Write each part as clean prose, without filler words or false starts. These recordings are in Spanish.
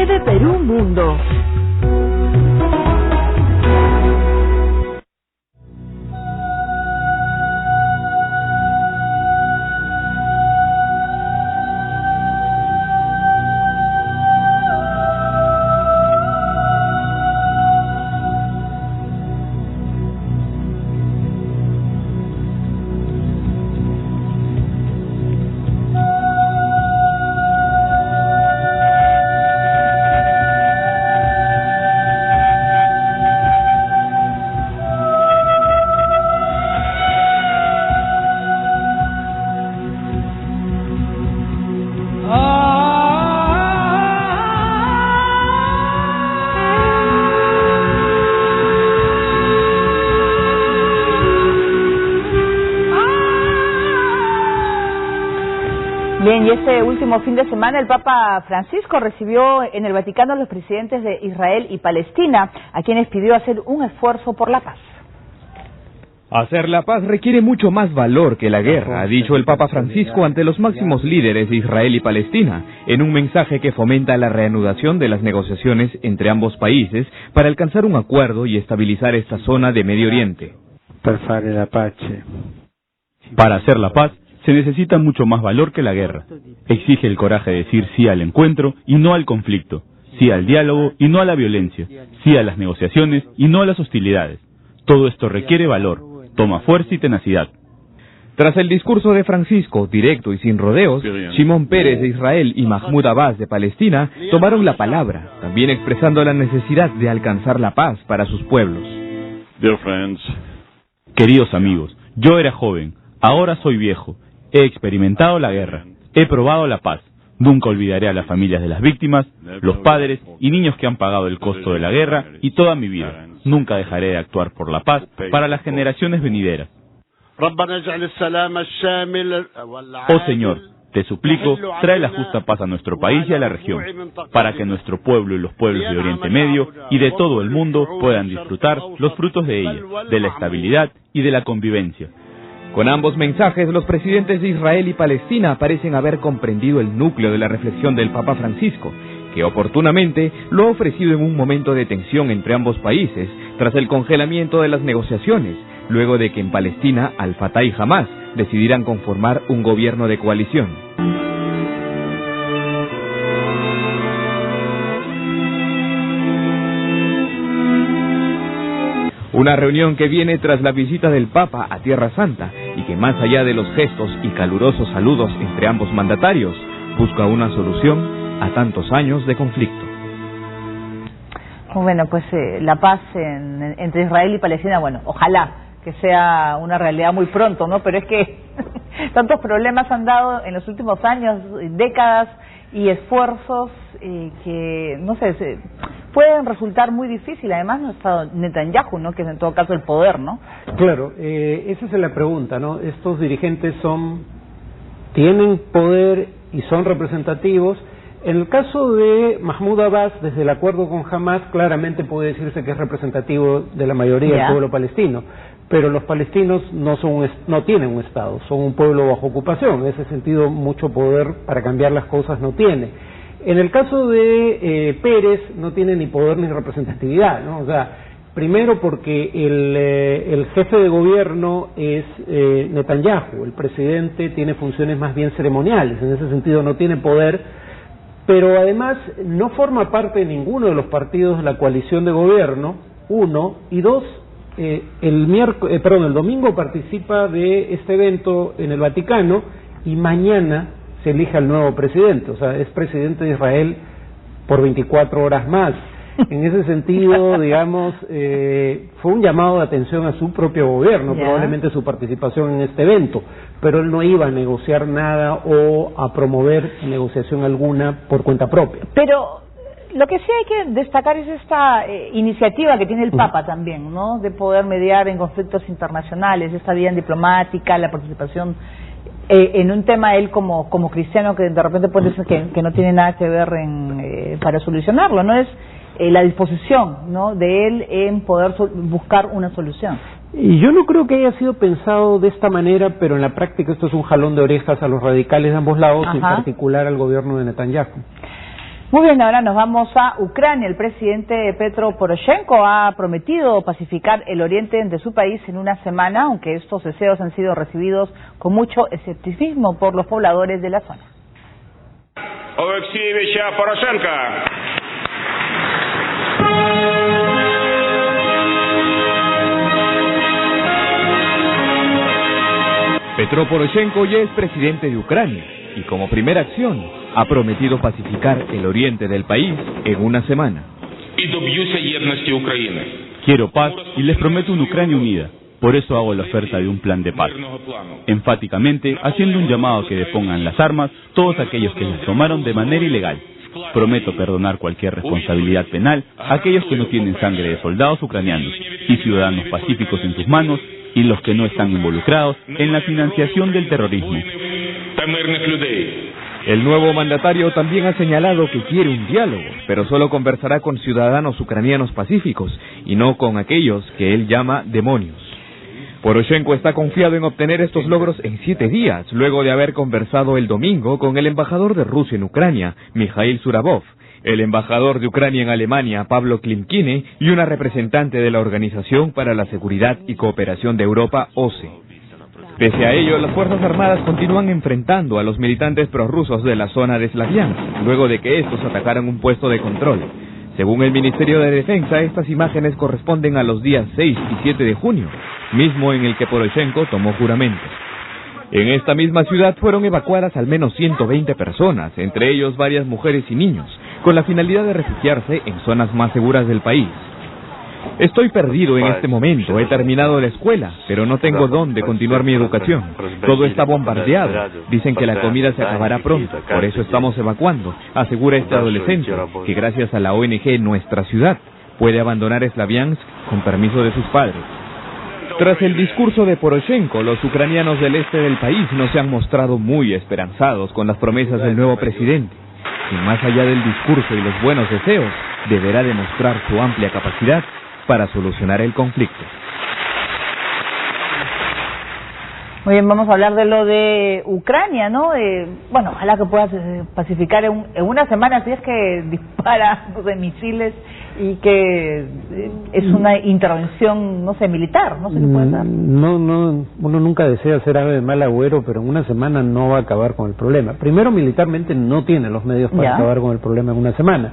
TV Perú Mundo. Bien, y este último fin de semana el Papa Francisco recibió en el Vaticano a los presidentes de Israel y Palestina, a quienes pidió hacer un esfuerzo por la paz. Hacer la paz requiere mucho más valor que la guerra, ha dicho el Papa Francisco ante los máximos líderes de Israel y Palestina, en un mensaje que fomenta la reanudación de las negociaciones entre ambos países para alcanzar un acuerdo y estabilizar esta zona de Medio Oriente. Para hacer la paz, se necesita mucho más valor que la guerra. Exige el coraje de decir sí al encuentro y no al conflicto, sí al diálogo y no a la violencia, sí a las negociaciones y no a las hostilidades. Todo esto requiere valor, toma fuerza y tenacidad. Tras el discurso de Francisco, directo y sin rodeos, Shimon Peres de Israel y Mahmoud Abbas de Palestina tomaron la palabra, también expresando la necesidad de alcanzar la paz para sus pueblos. Queridos amigos, yo era joven, ahora soy viejo. He experimentado la guerra, he probado la paz. Nunca olvidaré a las familias de las víctimas, los padres y niños que han pagado el costo de la guerra y toda mi vida. Nunca dejaré de actuar por la paz para las generaciones venideras. Oh Señor, te suplico, trae la justa paz a nuestro país y a la región, para que nuestro pueblo y los pueblos de Oriente Medio y de todo el mundo puedan disfrutar los frutos de ella, de la estabilidad y de la convivencia. Con ambos mensajes, los presidentes de Israel y Palestina parecen haber comprendido el núcleo de la reflexión del Papa Francisco, que oportunamente lo ha ofrecido en un momento de tensión entre ambos países, tras el congelamiento de las negociaciones, luego de que en Palestina Al-Fatah y Hamas decidieran conformar un gobierno de coalición. Una reunión que viene tras la visita del Papa a Tierra Santa y que, más allá de los gestos y calurosos saludos entre ambos mandatarios, busca una solución a tantos años de conflicto. Bueno, pues la paz entre Israel y Palestina, bueno, ojalá que sea una realidad muy pronto, ¿no? Pero es que tantos problemas han dado en los últimos años, décadas y esfuerzos que, no sé, pueden resultar muy difíciles. Además no ha estado Netanyahu, ¿no? Que es en todo caso el poder, ¿no? Claro, esa es la pregunta, ¿no? Estos dirigentes tienen poder y son representativos. En el caso de Mahmoud Abbas, desde el acuerdo con Hamas, claramente puede decirse que es representativo de la mayoría del pueblo palestino. Pero los palestinos no tienen un Estado, son un pueblo bajo ocupación. En ese sentido, mucho poder para cambiar las cosas no tiene. En el caso de Pérez, no tiene ni poder ni representatividad, ¿no? O sea, primero porque el jefe de gobierno es Netanyahu, el presidente tiene funciones más bien ceremoniales, en ese sentido no tiene poder, pero además no forma parte de ninguno de los partidos de la coalición de gobierno, uno, y dos, el domingo participa de este evento en el Vaticano y mañana se elige al nuevo presidente, o sea, es presidente de Israel por 24 horas más. En ese sentido, digamos, fue un llamado de atención a su propio gobierno, probablemente su participación en este evento, pero él no iba a negociar nada o a promover negociación alguna por cuenta propia. Pero lo que sí hay que destacar es esta iniciativa que tiene el Papa también, ¿no? De poder mediar en conflictos internacionales, esta vía diplomática, la participación en un tema, él como cristiano, que de repente puede ser que no tiene nada que ver para solucionarlo, ¿no? Es la disposición, ¿no?, de él en poder buscar una solución. Y yo no creo que haya sido pensado de esta manera, pero en la práctica esto es un jalón de orejas a los radicales de ambos lados, en particular al gobierno de Netanyahu. Muy bien, ahora nos vamos a Ucrania. El presidente Petro Poroshenko ha prometido pacificar el oriente de su país en una semana, aunque estos deseos han sido recibidos con mucho escepticismo por los pobladores de la zona. Oleksievich Poroshenko. Petro Poroshenko ya es presidente de Ucrania y como primera acción ha prometido pacificar el oriente del país en una semana. Quiero paz y les prometo una Ucrania unida. Por eso hago la oferta de un plan de paz. Enfáticamente, haciendo un llamado a que depongan las armas todos aquellos que las tomaron de manera ilegal. Prometo perdonar cualquier responsabilidad penal a aquellos que no tienen sangre de soldados ucranianos y ciudadanos pacíficos en sus manos y los que no están involucrados en la financiación del terrorismo. El nuevo mandatario también ha señalado que quiere un diálogo, pero solo conversará con ciudadanos ucranianos pacíficos y no con aquellos que él llama demonios. Poroshenko está confiado en obtener estos logros en 7 días, luego de haber conversado el domingo con el embajador de Rusia en Ucrania, Mikhail Zurabov, el embajador de Ucrania en Alemania, Pablo Klimkine, y una representante de la Organización para la Seguridad y Cooperación de Europa, OSCE. Pese a ello, las Fuerzas Armadas continúan enfrentando a los militantes prorrusos de la zona de Slaviansk, luego de que estos atacaran un puesto de control. Según el Ministerio de Defensa, estas imágenes corresponden a los días 6 y 7 de junio, mismo en el que Poroshenko tomó juramento. En esta misma ciudad fueron evacuadas al menos 120 personas, entre ellos varias mujeres y niños, con la finalidad de refugiarse en zonas más seguras del país. Estoy perdido en este momento, he terminado la escuela, pero no tengo dónde continuar mi educación. Todo está bombardeado, dicen que la comida se acabará pronto, por eso estamos evacuando, asegura este adolescente, que gracias a la ONG Nuestra Ciudad puede abandonar Slaviansk con permiso de sus padres. Tras el discurso de Poroshenko, los ucranianos del este del país no se han mostrado muy esperanzados con las promesas del nuevo presidente, quien más allá del discurso y los buenos deseos, deberá demostrar su amplia capacidad para solucionar el conflicto. Muy bien, vamos a hablar de lo de Ucrania, ¿no? Bueno, ojalá que puedas pacificar en una semana, si es que dispara misiles y que es una intervención, no sé, militar, no sé qué puede ser. No, uno nunca desea ser ave de mal agüero, pero en una semana no va a acabar con el problema. Primero, militarmente no tiene los medios para acabar con el problema en una semana.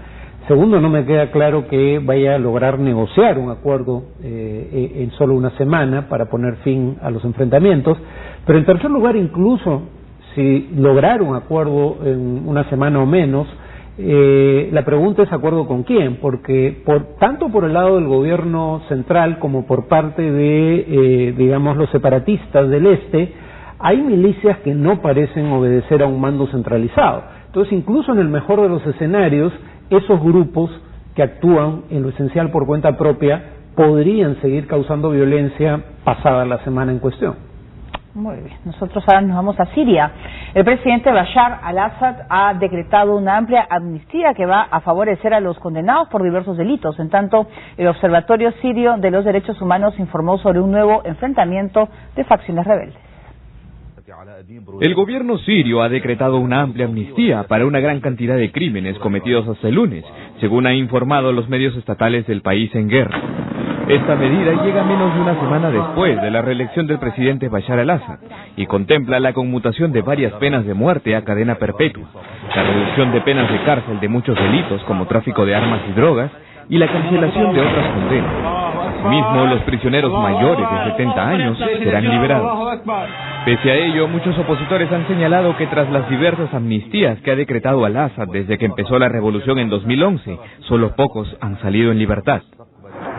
Segundo, no me queda claro que vaya a lograr negociar un acuerdo en solo una semana para poner fin a los enfrentamientos. Pero en tercer lugar, incluso si lograr un acuerdo en una semana o menos, la pregunta es acuerdo con quién, porque tanto por el lado del gobierno central como por parte de, digamos, los separatistas del este, hay milicias que no parecen obedecer a un mando centralizado. Entonces, incluso en el mejor de los escenarios, esos grupos que actúan en lo esencial por cuenta propia podrían seguir causando violencia pasada la semana en cuestión. Muy bien, nosotros ahora nos vamos a Siria. El presidente Bashar al-Assad ha decretado una amplia amnistía que va a favorecer a los condenados por diversos delitos. En tanto, el Observatorio Sirio de los Derechos Humanos informó sobre un nuevo enfrentamiento de facciones rebeldes. El gobierno sirio ha decretado una amplia amnistía para una gran cantidad de crímenes cometidos hasta el lunes, según han informado los medios estatales del país en guerra. Esta medida llega menos de una semana después de la reelección del presidente Bashar al-Assad y contempla la conmutación de varias penas de muerte a cadena perpetua, la reducción de penas de cárcel de muchos delitos como tráfico de armas y drogas y la cancelación de otras condenas. Asimismo, los prisioneros mayores de 70 años serán liberados. Pese a ello, muchos opositores han señalado que tras las diversas amnistías que ha decretado al-Assad desde que empezó la revolución en 2011, solo pocos han salido en libertad.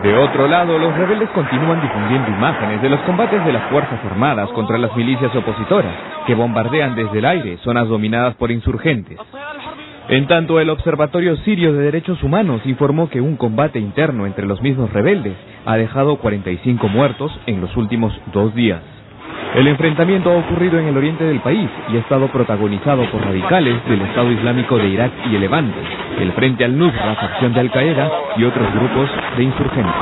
De otro lado, los rebeldes continúan difundiendo imágenes de los combates de las Fuerzas Armadas contra las milicias opositoras, que bombardean desde el aire zonas dominadas por insurgentes. En tanto, el Observatorio Sirio de Derechos Humanos informó que un combate interno entre los mismos rebeldes ha dejado 45 muertos en los últimos 2 días. El enfrentamiento ha ocurrido en el oriente del país y ha estado protagonizado por radicales del Estado Islámico de Irak y el Levante, el Frente al-Nusra, facción de Al-Qaeda y otros grupos de insurgentes.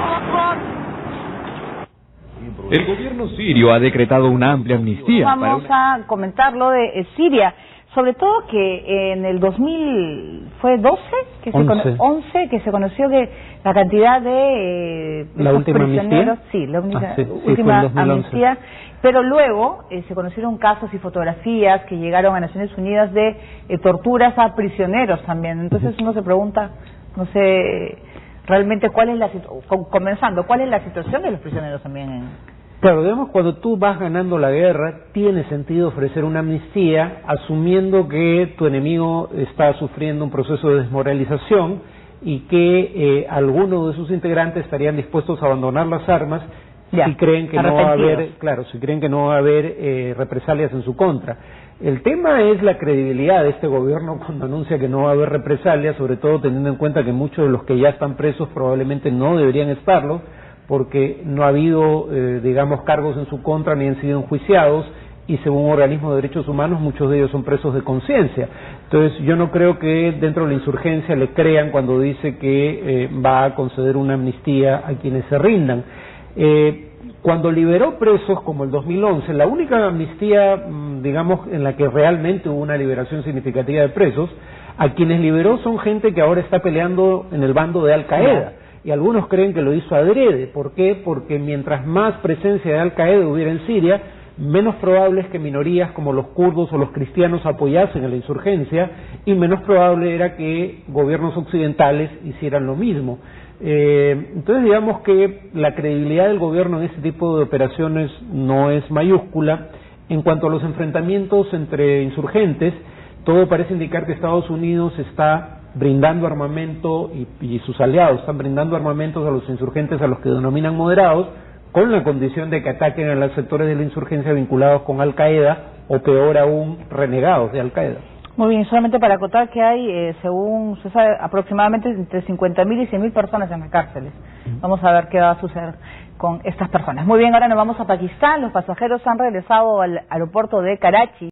El gobierno sirio ha decretado una amplia amnistía. Vamos a comentar lo de Siria, sobre todo que en el 2012 que 11. Que se conoció que la cantidad de la última prisioneros, amnistía. sí, la única, fue última en 2011. amnistía, pero luego se conocieron casos y fotografías que llegaron a Naciones Unidas de torturas a prisioneros también. Entonces uno se pregunta, no sé, realmente cuál es la situación de los prisioneros también Claro, digamos, cuando tú vas ganando la guerra, tiene sentido ofrecer una amnistía, asumiendo que tu enemigo está sufriendo un proceso de desmoralización y que algunos de sus integrantes estarían dispuestos a abandonar las armas si creen que no va a haber, si creen que no va a haber represalias en su contra. El tema es la credibilidad de este gobierno cuando anuncia que no va a haber represalias, sobre todo teniendo en cuenta que muchos de los que ya están presos probablemente no deberían estarlo, porque no ha habido, digamos, cargos en su contra ni han sido enjuiciados, y según organismos de derechos humanos muchos de ellos son presos de conciencia. Entonces yo no creo que dentro de la insurgencia le crean cuando dice que va a conceder una amnistía a quienes se rindan. Cuando liberó presos como el 2011, la única amnistía, digamos, en la que realmente hubo una liberación significativa de presos, a quienes liberó son gente que ahora está peleando en el bando de Al Qaeda. Y algunos creen que lo hizo adrede. ¿Por qué? Porque mientras más presencia de Al Qaeda hubiera en Siria, menos probable es que minorías como los kurdos o los cristianos apoyasen a la insurgencia, y menos probable era que gobiernos occidentales hicieran lo mismo. Entonces digamos que la credibilidad del gobierno en este tipo de operaciones no es mayúscula. En cuanto a los enfrentamientos entre insurgentes, todo parece indicar que Estados Unidos está brindando armamento y sus aliados están brindando armamentos a los insurgentes, a los que denominan moderados, con la condición de que ataquen a los sectores de la insurgencia vinculados con Al Qaeda, o peor aún, renegados de Al Qaeda. Muy bien, solamente para acotar que hay, según se sabe, aproximadamente entre 50.000 y 100.000 personas en las cárceles. Vamos a ver qué va a suceder con estas personas. Muy bien, ahora nos vamos a Pakistán. Los pasajeros han regresado al aeropuerto de Karachi